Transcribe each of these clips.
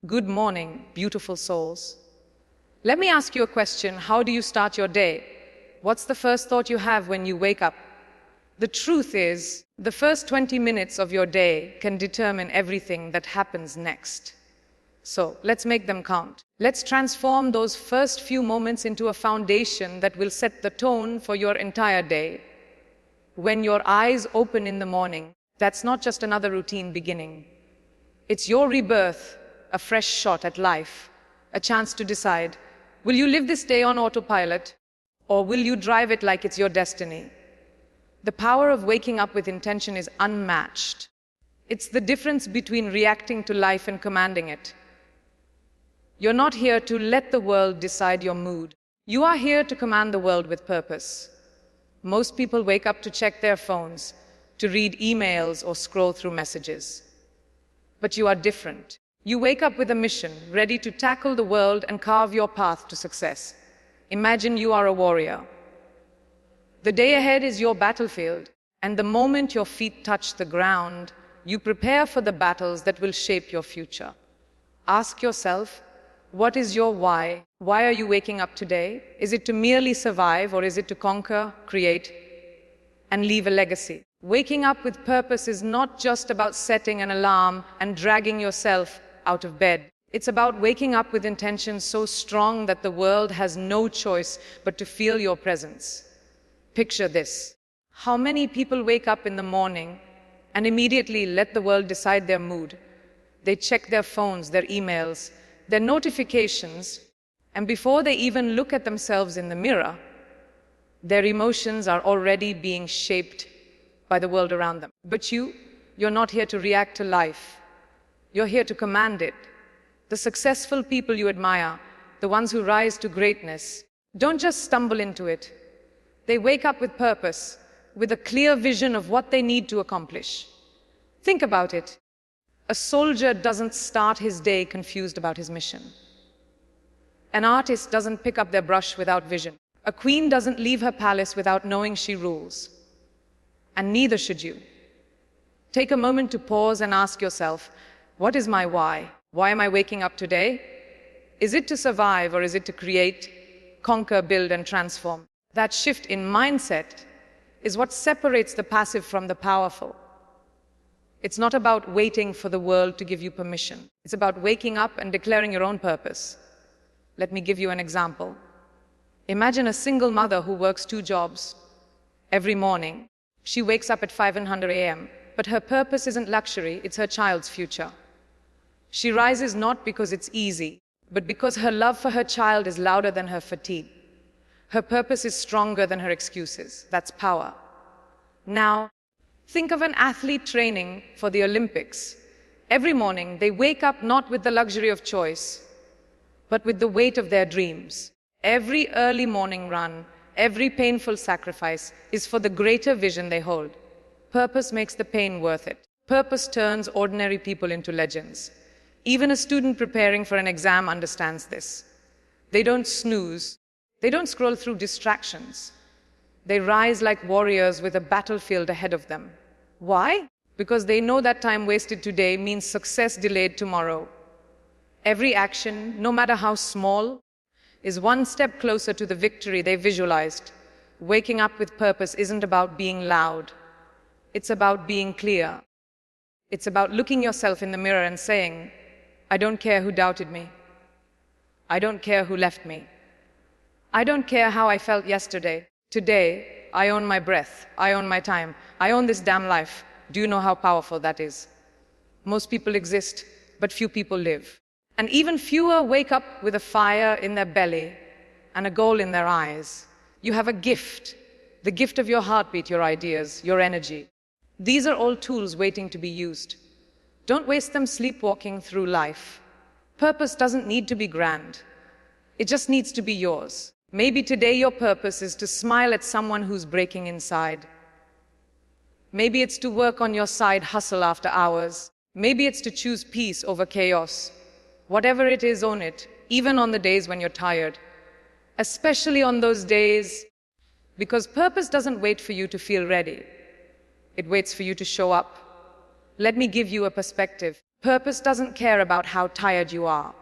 Good morning, beautiful souls. Let me ask you a question. How do you start your day? What's the first thought you have when you wake up? The truth is, the first 20 minutes of your day can determine everything that happens next. So, let's make them count. Let's transform those first few moments into a foundation that will set the tone for your entire day. When your eyes open in the morning, that's not just another routine beginning. It's your rebirth, a fresh shot at life, a chance to decide, will you live this day on autopilot, or will you drive it like it's your destiny? The power of waking up with intention is unmatched. It's the difference between reacting to life and commanding it. You're not here to let the world decide your mood. You are here to command the world with purpose. Most people wake up to check their phones, to read emails or scroll through messages. But you are different. You wake up with a mission, ready to tackle the world and carve your path to success. Imagine you are a warrior. The day ahead is your battlefield, and the moment your feet touch the ground, you prepare for the battles that will shape your future. Ask yourself, what is your why? Why are you waking up today? Is it to merely survive, or is it to conquer, create, and leave a legacy? Waking up with purpose is not just about setting an alarm and dragging yourself out of bed. It's about waking up with intention so strong that the world has no choice but to feel your presence. Picture this. How many people wake up in the morning and immediately let the world decide their mood? They check their phones, their emails, their notifications, and before they even look at themselves in the mirror, their emotions are already being shaped by the world around them. But you're not here to react to life. You're here to command it. The successful people you admire, the ones who rise to greatness, don't just stumble into it. They wake up with purpose, with a clear vision of what they need to accomplish. Think about it. A soldier doesn't start his day confused about his mission. An artist doesn't pick up their brush without vision. A queen doesn't leave her palace without knowing she rules. And neither should you. Take a moment to pause and ask yourself, what is my why? Why am I waking up today? Is it to survive, or is it to create, conquer, build, and transform? That shift in mindset is what separates the passive from the powerful. It's not about waiting for the world to give you permission. It's about waking up and declaring your own purpose. Let me give you an example. Imagine a single mother who works 2 jobs. Every morning, she wakes up at 5:00 a.m., but her purpose isn't luxury, it's her child's future. She rises not because it's easy, but because her love for her child is louder than her fatigue. Her purpose is stronger than her excuses. That's power. Now, think of an athlete training for the Olympics. Every morning, they wake up not with the luxury of choice, but with the weight of their dreams. Every early morning run, every painful sacrifice is for the greater vision they hold. Purpose makes the pain worth it. Purpose turns ordinary people into legends. Even a student preparing for an exam understands this. They don't snooze. They don't scroll through distractions. They rise like warriors with a battlefield ahead of them. Why? Because they know that time wasted today means success delayed tomorrow. Every action, no matter how small, is one step closer to the victory they visualized. Waking up with purpose isn't about being loud. It's about being clear. It's about looking yourself in the mirror and saying, I don't care who doubted me. I don't care who left me. I don't care how I felt yesterday. Today, I own my breath. I own my time. I own this damn life. Do you know how powerful that is? Most people exist, but few people live. And even fewer wake up with a fire in their belly and a goal in their eyes. You have a gift, the gift of your heartbeat, your ideas, your energy. These are all tools waiting to be used. Don't waste them sleepwalking through life. Purpose doesn't need to be grand. It just needs to be yours. Maybe today your purpose is to smile at someone who's breaking inside. Maybe it's to work on your side hustle after hours. Maybe it's to choose peace over chaos. Whatever it is, own it, even on the days when you're tired. Especially on those days, because purpose doesn't wait for you to feel ready. It waits for you to show up. Let me give you a perspective. Purpose doesn't care about how tired you are.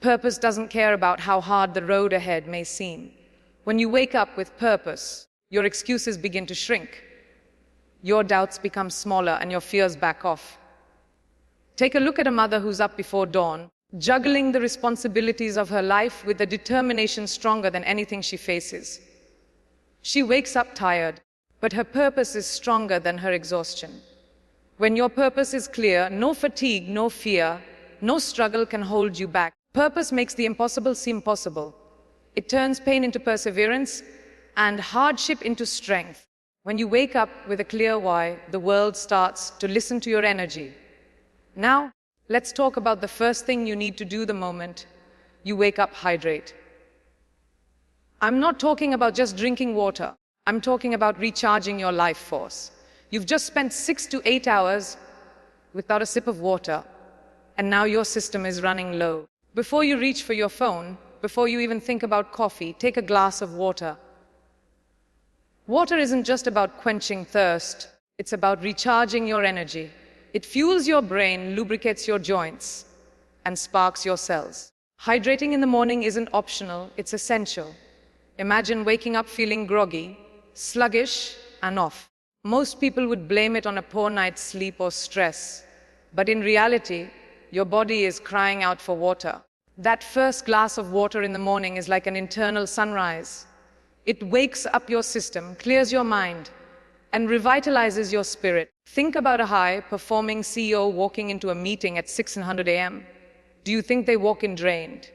Purpose doesn't care about how hard the road ahead may seem. When you wake up with purpose, your excuses begin to shrink. Your doubts become smaller and your fears back off. Take a look at a mother who's up before dawn, juggling the responsibilities of her life with a determination stronger than anything she faces. She wakes up tired, but her purpose is stronger than her exhaustion. When your purpose is clear, no fatigue, no fear, no struggle can hold you back. Purpose makes the impossible seem possible. It turns pain into perseverance and hardship into strength. When you wake up with a clear why, the world starts to listen to your energy. Now, let's talk about the first thing you need to do the moment you wake up: hydrate. I'm not talking about just drinking water. I'm talking about recharging your life force. You've just spent 6 to 8 hours without a sip of water, and now your system is running low. Before you reach for your phone, before you even think about coffee, take a glass of water. Water isn't just about quenching thirst. It's about recharging your energy. It fuels your brain, lubricates your joints, and sparks your cells. Hydrating in the morning isn't optional, it's essential. Imagine waking up feeling groggy, sluggish, and off. Most people would blame it on a poor night's sleep or stress. But in reality, your body is crying out for water. That first glass of water in the morning is like an internal sunrise. It wakes up your system, clears your mind, and revitalizes your spirit. Think about a high-performing CEO walking into a meeting at 6:00 a.m. Do you think they walk in drained?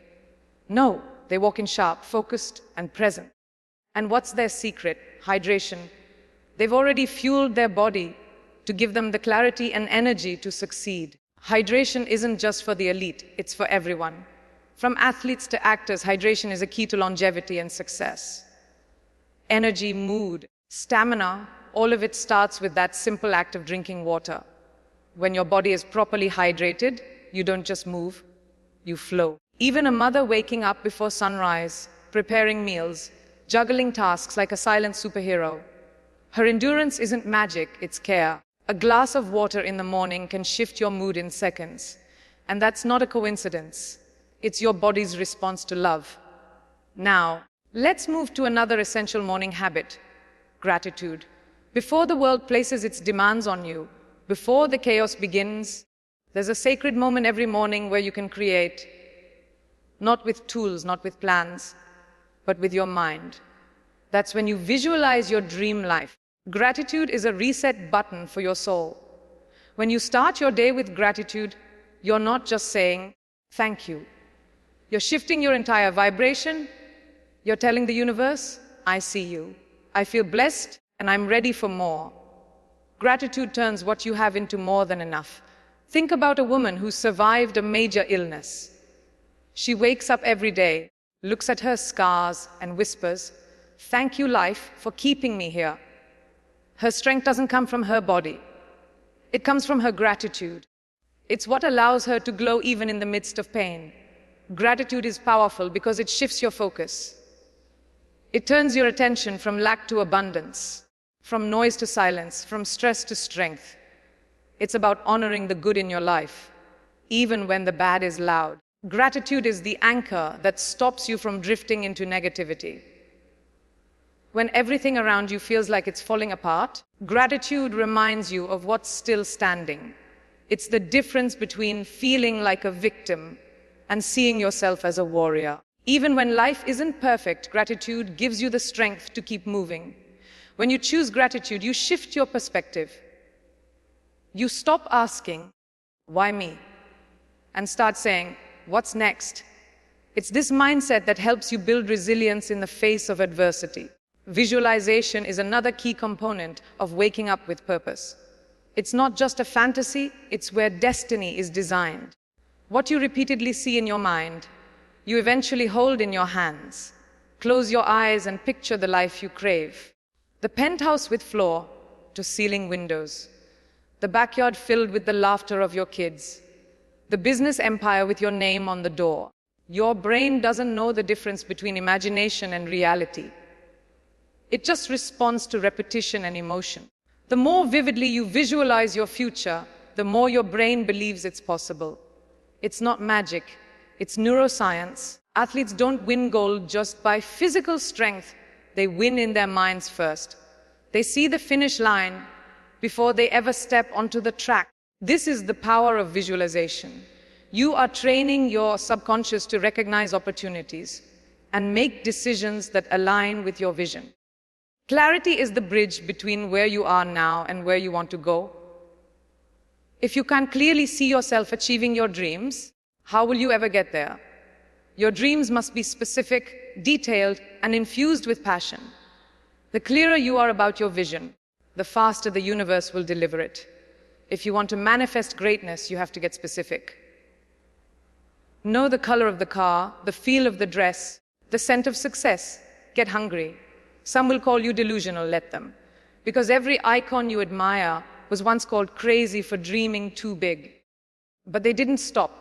No, they walk in sharp, focused, and present. And what's their secret? Hydration. They've already fueled their body to give them the clarity and energy to succeed. Hydration isn't just for the elite, it's for everyone. From athletes to actors, hydration is a key to longevity and success. Energy, mood, stamina, all of it starts with that simple act of drinking water. When your body is properly hydrated, you don't just move, you flow. Even a mother waking up before sunrise, preparing meals, juggling tasks like a silent superhero. Her endurance isn't magic, it's care. A glass of water in the morning can shift your mood in seconds. And that's not a coincidence. It's your body's response to love. Now, let's move to another essential morning habit: gratitude. Before the world places its demands on you, before the chaos begins, there's a sacred moment every morning where you can create, not with tools, not with plans, but with your mind. That's when you visualize your dream life. Gratitude is a reset button for your soul. When you start your day with gratitude, you're not just saying, thank you. You're shifting your entire vibration. You're telling the universe, I see you. I feel blessed, and I'm ready for more. Gratitude turns what you have into more than enough. Think about a woman who survived a major illness. She wakes up every day, looks at her scars, and whispers, thank you, life, for keeping me here. Her strength doesn't come from her body. It comes from her gratitude. It's what allows her to glow even in the midst of pain. Gratitude is powerful because it shifts your focus. It turns your attention from lack to abundance, from noise to silence, from stress to strength. It's about honoring the good in your life, even when the bad is loud. Gratitude is the anchor that stops you from drifting into negativity. When everything around you feels like it's falling apart, gratitude reminds you of what's still standing. It's the difference between feeling like a victim and seeing yourself as a warrior. Even when life isn't perfect, gratitude gives you the strength to keep moving. When you choose gratitude, you shift your perspective. You stop asking, why me? And start saying, what's next? It's this mindset that helps you build resilience in the face of adversity. Visualization is another key component of waking up with purpose. It's not just a fantasy, it's where destiny is designed. What you repeatedly see in your mind, you eventually hold in your hands. Close your eyes and picture the life you crave. The penthouse with floor to ceiling windows. The backyard filled with the laughter of your kids. The business empire with your name on the door. Your brain doesn't know the difference between imagination and reality. It just responds to repetition and emotion. The more vividly you visualize your future, the more your brain believes it's possible. It's not magic, it's neuroscience. Athletes don't win gold just by physical strength, they win in their minds first. They see the finish line before they ever step onto the track. This is the power of visualization. You are training your subconscious to recognize opportunities and make decisions that align with your vision. Clarity is the bridge between where you are now and where you want to go. If you can't clearly see yourself achieving your dreams, how will you ever get there? Your dreams must be specific, detailed, and infused with passion. The clearer you are about your vision, the faster the universe will deliver it. If you want to manifest greatness, you have to get specific. Know the color of the car, the feel of the dress, the scent of success. Get hungry. Some will call you delusional, let them. Because every icon you admire was once called crazy for dreaming too big. But they didn't stop.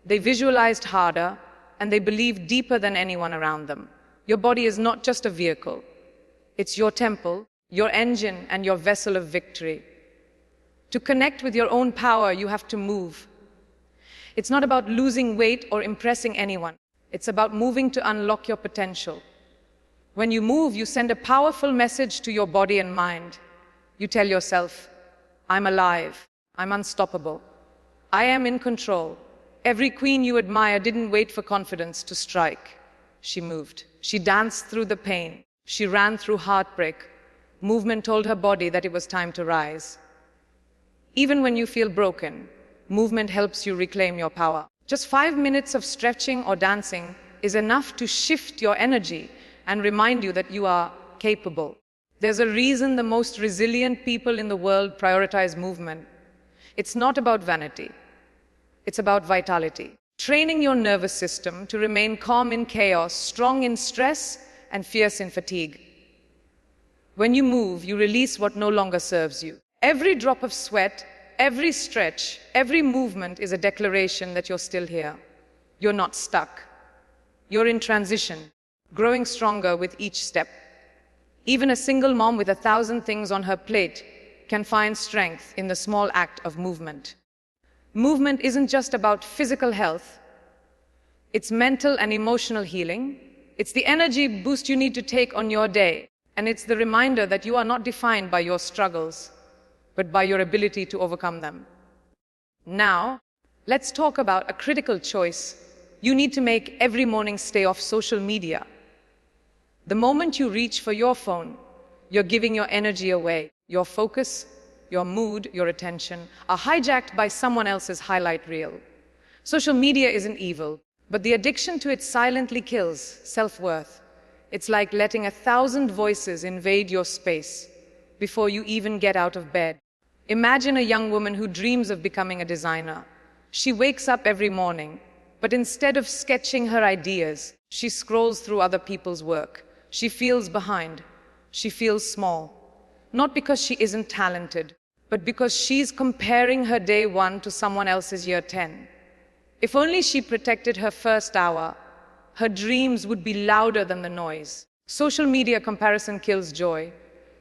They visualized harder, and they believed deeper than anyone around them. Your body is not just a vehicle. It's your temple, your engine, and your vessel of victory. To connect with your own power, you have to move. It's not about losing weight or impressing anyone. It's about moving to unlock your potential. When you move, you send a powerful message to your body and mind. You tell yourself, I'm alive, I'm unstoppable, I am in control. Every queen you admire didn't wait for confidence to strike. She moved. She danced through the pain. She ran through heartbreak. Movement told her body that it was time to rise. Even when you feel broken, movement helps you reclaim your power. Just 5 minutes of stretching or dancing is enough to shift your energy and remind you that you are capable. There's a reason the most resilient people in the world prioritize movement. It's not about vanity. It's about vitality. Training your nervous system to remain calm in chaos, strong in stress, and fierce in fatigue. When you move, you release what no longer serves you. Every drop of sweat, every stretch, every movement is a declaration that you're still here. You're not stuck. You're in transition, growing stronger with each step. Even a single mom with 1,000 things on her plate can find strength in the small act of movement. Movement isn't just about physical health. It's mental and emotional healing. It's the energy boost you need to take on your day. And it's the reminder that you are not defined by your struggles, but by your ability to overcome them. Now, let's talk about a critical choice you need to make every morning: stay off social media. The moment you reach for your phone, you're giving your energy away. Your focus, your mood, your attention are hijacked by someone else's highlight reel. Social media isn't evil, but the addiction to it silently kills self-worth. It's like letting 1,000 voices invade your space before you even get out of bed. Imagine a young woman who dreams of becoming a designer. She wakes up every morning, but instead of sketching her ideas, she scrolls through other people's work. She feels behind. She feels small. Not because she isn't talented, but because she's comparing her day 1 to someone else's year 10. If only she protected her first hour, her dreams would be louder than the noise. Social media comparison kills joy.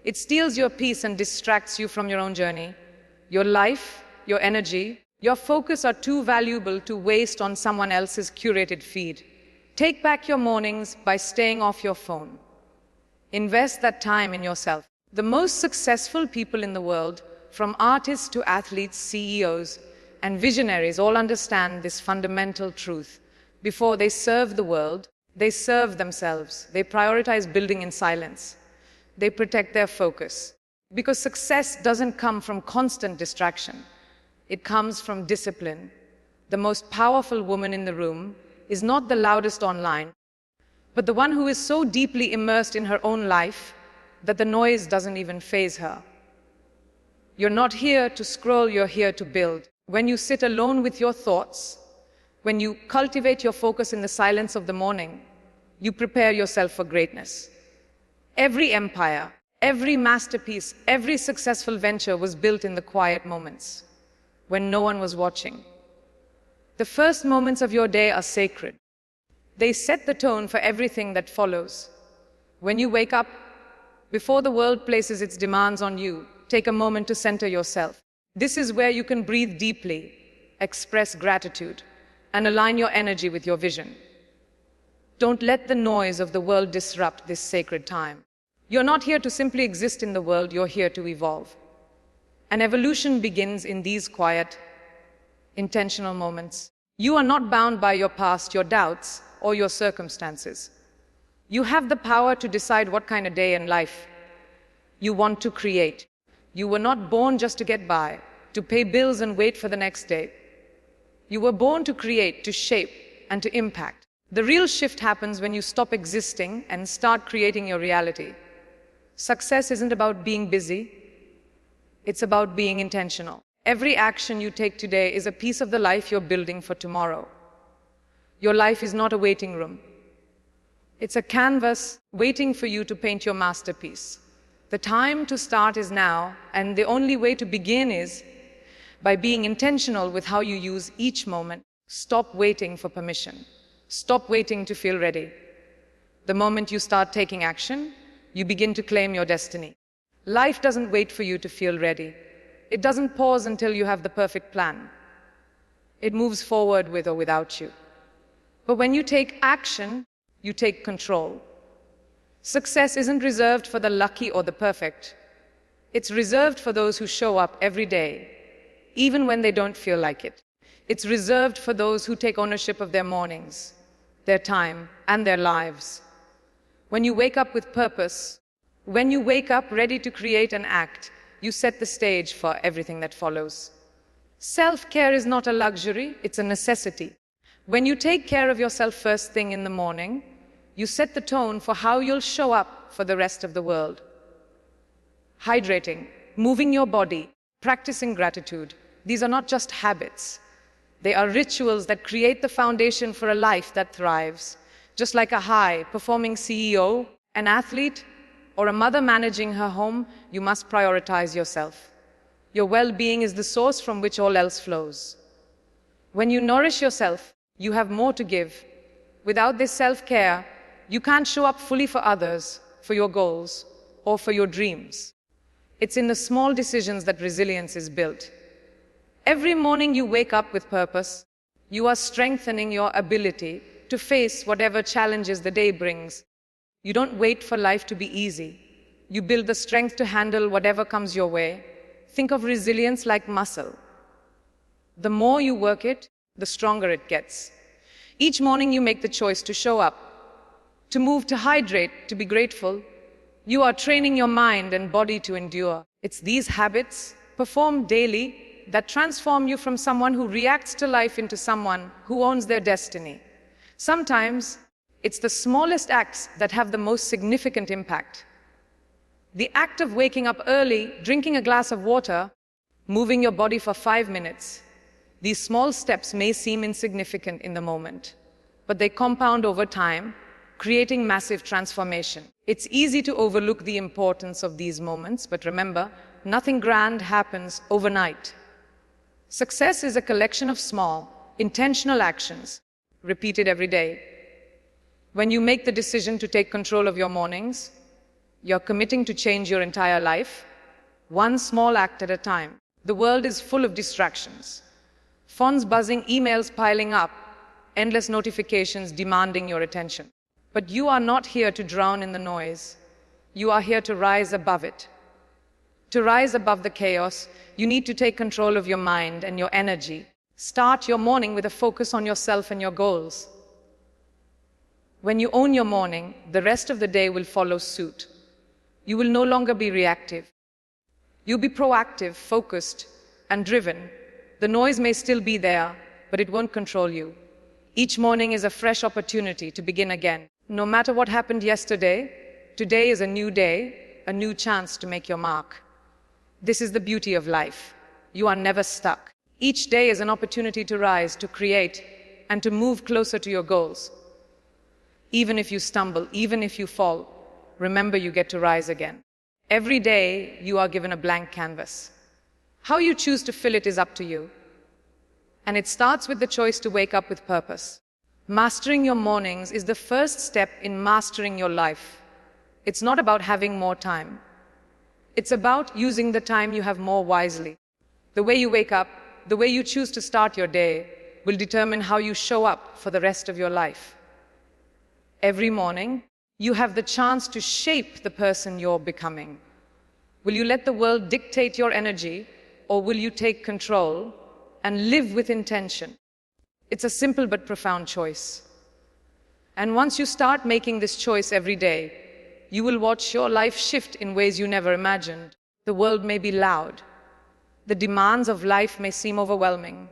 It steals your peace and distracts you from your own journey. Your life, your energy, your focus are too valuable to waste on someone else's curated feed. Take back your mornings by staying off your phone. Invest that time in yourself. The most successful people in the world, from artists to athletes, CEOs, and visionaries, all understand this fundamental truth. Before they serve the world, they serve themselves. They prioritize building in silence. They protect their focus. Because success doesn't come from constant distraction. It comes from discipline. The most powerful woman in the room is not the loudest online, but the one who is so deeply immersed in her own life that the noise doesn't even faze her. You're not here to scroll, you're here to build. When you sit alone with your thoughts, when you cultivate your focus in the silence of the morning, you prepare yourself for greatness. Every empire, every masterpiece, every successful venture was built in the quiet moments, when no one was watching. The first moments of your day are sacred. They set the tone for everything that follows. When you wake up, before the world places its demands on you, take a moment to center yourself. This is where you can breathe deeply, express gratitude, and align your energy with your vision. Don't let the noise of the world disrupt this sacred time. You're not here to simply exist in the world, you're here to evolve. And evolution begins in these quiet, intentional moments. You are not bound by your past, your doubts, or your circumstances. You have the power to decide what kind of day and life you want to create. You were not born just to get by, to pay bills and wait for the next day. You were born to create, to shape, and to impact. The real shift happens when you stop existing and start creating your reality. Success isn't about being busy, it's about being intentional. Every action you take today is a piece of the life you're building for tomorrow. Your life is not a waiting room. It's a canvas waiting for you to paint your masterpiece. The time to start is now, and the only way to begin is by being intentional with how you use each moment. Stop waiting for permission. Stop waiting to feel ready. The moment you start taking action, you begin to claim your destiny. Life doesn't wait for you to feel ready. It doesn't pause until you have the perfect plan. It moves forward with or without you. But when you take action, you take control. Success isn't reserved for the lucky or the perfect. It's reserved for those who show up every day, even when they don't feel like it. It's reserved for those who take ownership of their mornings, their time, and their lives. When you wake up with purpose, when you wake up ready to create and act, you set the stage for everything that follows. Self-care is not a luxury, it's a necessity. When you take care of yourself first thing in the morning, you set the tone for how you'll show up for the rest of the world. Hydrating, moving your body, practicing gratitude, these are not just habits. They are rituals that create the foundation for a life that thrives. Just like a high-performing CEO, an athlete, or a mother managing her home, you must prioritize yourself. Your well-being is the source from which all else flows. When you nourish yourself, you have more to give. Without this self-care, you can't show up fully for others, for your goals, or for your dreams. It's in the small decisions that resilience is built. Every morning you wake up with purpose, you are strengthening your ability to face whatever challenges the day brings. You don't wait for life to be easy. You build the strength to handle whatever comes your way. Think of resilience like muscle. The more you work it, the stronger it gets. Each morning you make the choice to show up, to move, to hydrate, to be grateful. You are training your mind and body to endure. It's these habits, performed daily, that transform you from someone who reacts to life into someone who owns their destiny. Sometimes, it's the smallest acts that have the most significant impact. The act of waking up early, drinking a glass of water, moving your body for 5 minutes. These small steps may seem insignificant in the moment, but they compound over time, creating massive transformation. It's easy to overlook the importance of these moments, but remember, nothing grand happens overnight. Success is a collection of small, intentional actions, repeated every day. When you make the decision to take control of your mornings, you're committing to change your entire life, one small act at a time. The world is full of distractions. Phones buzzing, emails piling up, endless notifications demanding your attention. But you are not here to drown in the noise. You are here to rise above it. To rise above the chaos, you need to take control of your mind and your energy. Start your morning with a focus on yourself and your goals. When you own your morning, the rest of the day will follow suit. You will no longer be reactive. You'll be proactive, focused, and driven. The noise may still be there, but it won't control you. Each morning is a fresh opportunity to begin again. No matter what happened yesterday, today is a new day, a new chance to make your mark. This is the beauty of life. You are never stuck. Each day is an opportunity to rise, to create, and to move closer to your goals. Even if you stumble, even if you fall, remember you get to rise again. Every day, you are given a blank canvas. How you choose to fill it is up to you. And it starts with the choice to wake up with purpose. Mastering your mornings is the first step in mastering your life. It's not about having more time. It's about using the time you have more wisely. The way you wake up, the way you choose to start your day, will determine how you show up for the rest of your life. Every morning, you have the chance to shape the person you're becoming. Will you let the world dictate your energy, or will you take control and live with intention? It's a simple but profound choice. And once you start making this choice every day, you will watch your life shift in ways you never imagined. The world may be loud. The demands of life may seem overwhelming.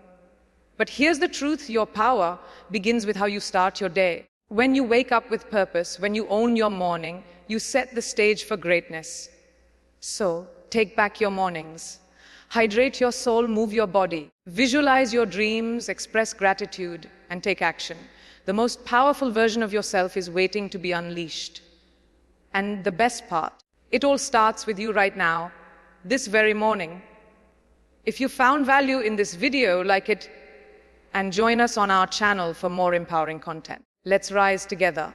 But here's the truth: your power begins with how you start your day. When you wake up with purpose, when you own your morning, you set the stage for greatness. So, take back your mornings. Hydrate your soul, move your body. Visualize your dreams, express gratitude, and take action. The most powerful version of yourself is waiting to be unleashed. And the best part, it all starts with you right now, this very morning. If you found value in this video, like it and join us on our channel for more empowering content. Let's rise together.